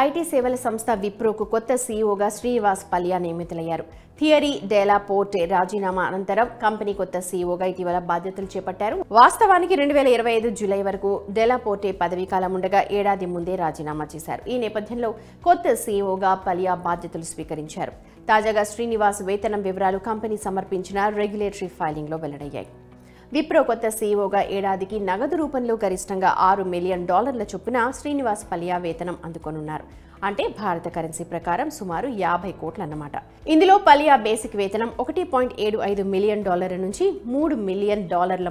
IT సేవల సంస్థ విప్రోకు కొత్త సీఈఓగా శ్రీనివాస్ పలియా నియమితులయ్యారు. థియరీ డేలా పోర్టే రాజీనామా అనంతరం కంపెనీ కొత్త సీఈఓగా ఇటీవల బాధ్యతలు చేపట్టారు. వాస్తవానికి 2025 జూలై వరకు డేలా పోర్టే పదవీకాలం ఉండగా ఏడాది ముందే రాజీనామా చేశారు. ఈ నేపథ్యంలో కొత్త సీఈఓగా పలియా బాధ్యతలు స్వీకరించారు. తాజాగా శ్రీనివాస్ వేతనం వివరాలు కంపెనీ సమర్పించిన రెగ్యులేటరీ ఫైలింగ్లో వెల్లడయ్యాయి. విప్రో కొత్త సీఈఓగా ఏడాదికి నగదు రూపంలో గరిష్టంగా $6 మిలియన్ చొప్పున శ్రీనివాస్ పలియా వేతనం అందుకోనున్నారు. అంటే భారత కరెన్సీ ప్రకారం సుమారు 50 కోట్లు అన్నమాట. ఇందులో పలియా బేసిక్ వేతనం $1.75 మిలియన్ నుంచి $3 మిలియన్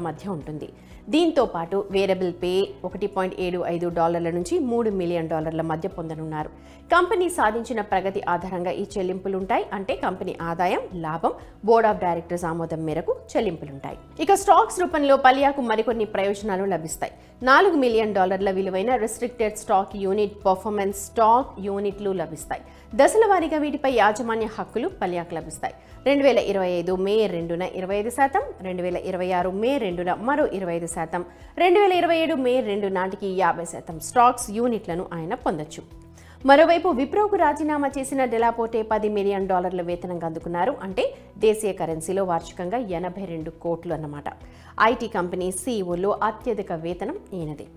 మధ్య ఉంటుంది. దీంతో పాటు వేరియబుల్ పే $1.75 నుంచి $3 మిలియన్ మధ్య పొందనున్నారు. కంపెనీ సాధించిన ప్రగతి ఆధారంగా ఈ చెల్లింపులుంటాయి. అంటే కంపెనీ ఆదాయం, లాభం, బోర్డ్ ఆఫ్ డైరెక్టర్స్ ఆమోదం మేరకు చెల్లింపులుంటాయి. ఇక స్టాక్స్ రూపంలో పలియాకు మరికొన్ని ప్రయోజనాలు లభిస్తాయి. $4 మిలియన్ విలువైన restricted stock unit, performance stock యూనిట్లు లభిస్తాయి. దశల వారీగా వీటిపై యాజమాన్య హక్కులు పలియాకు లభిస్తాయి. 2025 మే 2న 25%, 2026 మే 2న మరో 25%, 2027 మే 2 నాటికి 50% స్టాక్స్ యూనిట్లను ఆయన పొందొచ్చు. మరోవైపు విప్రోకు రాజీనామా చేసిన డేలా పోర్టే $10 మిలియన్ వేతనంగా అందుకున్నారు. అంటే దేశీయ కరెన్సీలో వార్షికంగా 82 కోట్లు అన్నమాట. ఐటీ కంపెనీ సీఈఓలో అత్యధిక వేతనం ఈయనదే.